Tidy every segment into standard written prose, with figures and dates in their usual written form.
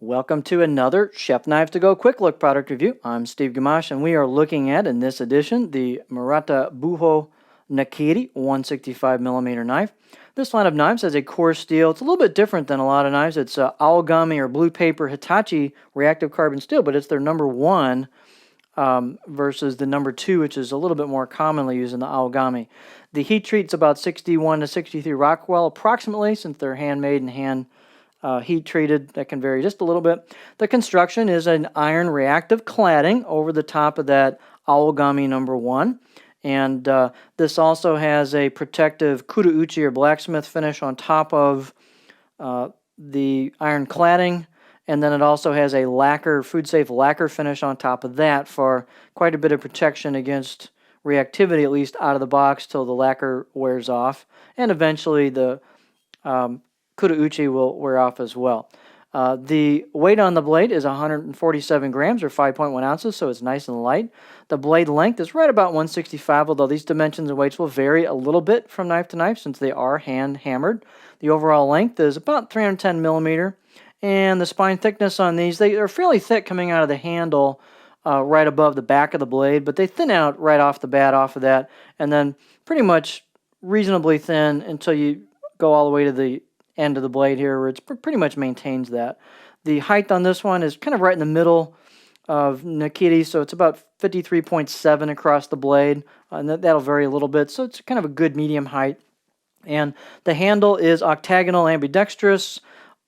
Welcome to another Chef Knives to Go Quick Look product review. I'm Steve Gamache, and we are looking at, in this edition, the Murata Buho Nakiri 165mm knife. This line of knives has a coarse steel. It's a little bit different than a lot of knives. It's Aogami or blue paper Hitachi reactive carbon steel, but it's their number one versus the number two, which is a little bit more commonly used in the Aogami. The heat treat's about 61 to 63 Rockwell approximately, since they're handmade and hand heat treated. That can vary just a little bit. The construction is an iron reactive cladding over the top of that Aogami number one. And this also has a protective kurouchi or blacksmith finish on top of the iron cladding. And then it also has a lacquer, food-safe lacquer finish on top of that for quite a bit of protection against reactivity, at least out of the box, till the lacquer wears off. And eventually the kurouchi will wear off as well. The weight on the blade is 147 grams or 5.1 ounces, so it's nice and light. The blade length is right about 165, although these dimensions and weights will vary a little bit from knife to knife since they are hand hammered. The overall length is about 310 millimeter, and the spine thickness on these, they're fairly thick coming out of the handle right above the back of the blade, but they thin out right off the bat off of that, and then pretty much reasonably thin until you go all the way to the end of the blade here, where it's pretty much maintains that. The height on this one is kind of right in the middle of Nakiri, so it's about 53.7 across the blade, and that'll vary a little bit, so it's kind of a good medium height. And the handle is octagonal ambidextrous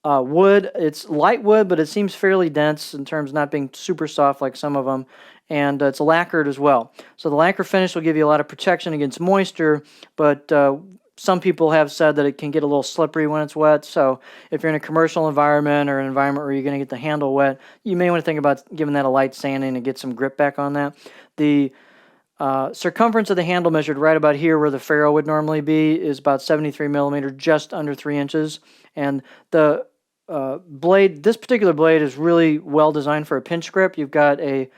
wood. It's light wood, but it seems fairly dense in terms of not being super soft like some of them, and it's lacquered as well. So the lacquer finish will give you a lot of protection against moisture, but some people have said that it can get a little slippery when it's wet, so if you're in a commercial environment or an environment where you're going to get the handle wet, you may want to think about giving that a light sanding to get some grip back on that. The circumference of the handle measured right about here where the ferrule would normally be is about 73 millimeter, just under 3 inches, and the blade, this particular blade is really well designed for a pinch grip. You've got a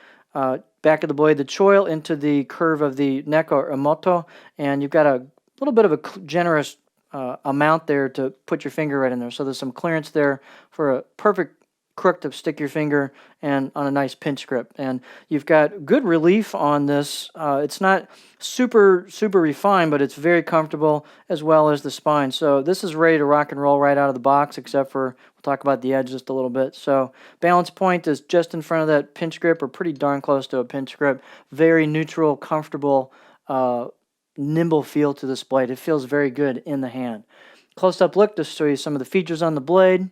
back of the blade, the choil into the curve of the neck or emoto, and you've got a little bit of a generous amount there to put your finger right in there. So there's some clearance there for a perfect crook to stick your finger and on a nice pinch grip. And you've got good relief on this. It's not super refined, but it's very comfortable, as well as the spine. So this is ready to rock and roll right out of the box, except for, we'll talk about the edge just a little bit. So balance point is just in front of that pinch grip, or pretty darn close to a pinch grip. Very neutral, comfortable, nimble feel to this blade. It feels very good in the hand. Close-up look to show you some of the features on the blade.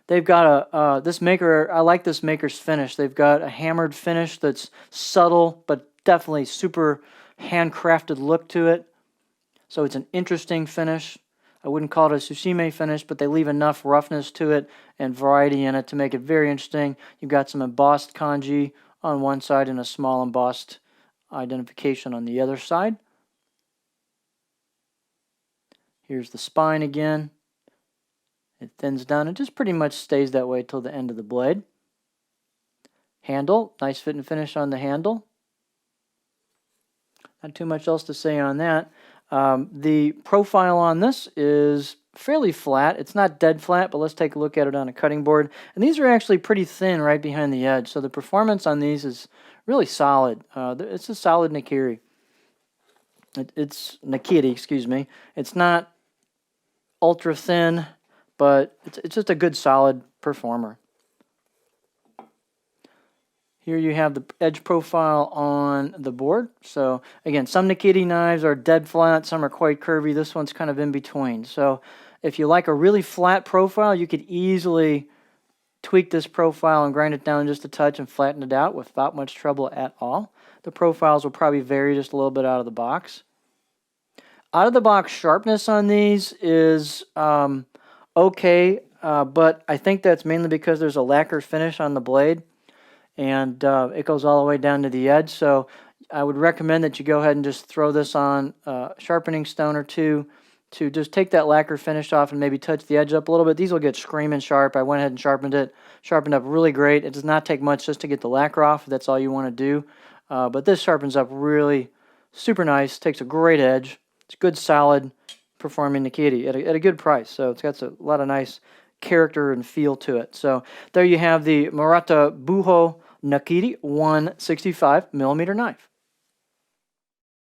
They've got this maker, I like this maker's finish. They've got a hammered finish that's subtle, but definitely super handcrafted look to it. So it's an interesting finish. I wouldn't call it a sushime finish, but they leave enough roughness to it and variety in it to make it very interesting. You've got some embossed kanji on one side and a small embossed identification on the other side. Here's the spine again. It thins down and just pretty much stays that way till the end of the blade. Handle, nice fit and finish on the handle. Not too much else to say on that. The profile on this is fairly flat. It's not dead flat, but let's take a look at it on a cutting board. And these are actually pretty thin right behind the edge, so the performance on these is really solid. It's a solid Nakiri. It's Nakiri, excuse me. It's not ultra thin, but it's just a good solid performer. Here you have the edge profile on the board. So again, some Nakiri knives are dead flat, some are quite curvy. This one's kind of in between. So if you like a really flat profile, you could easily tweak this profile and grind it down just a touch and flatten it out without much trouble at all. The profiles will probably vary just a little bit out of the box. Out of the box sharpness on these is okay, but I think that's mainly because there's a lacquer finish on the blade, and it goes all the way down to the edge. So I would recommend that you go ahead and just throw this on a sharpening stone or two to just take that lacquer finish off and maybe touch the edge up a little bit. These will get screaming sharp. I went ahead and sharpened up really great. It does not take much just to get the lacquer off if that's all you want to do. But this sharpens up really super nice, takes a great edge. It's good, solid performing Nakiri at a good price. So it's got a lot of nice character and feel to it. So there you have the Murata Buho Nakiri 165 millimeter knife.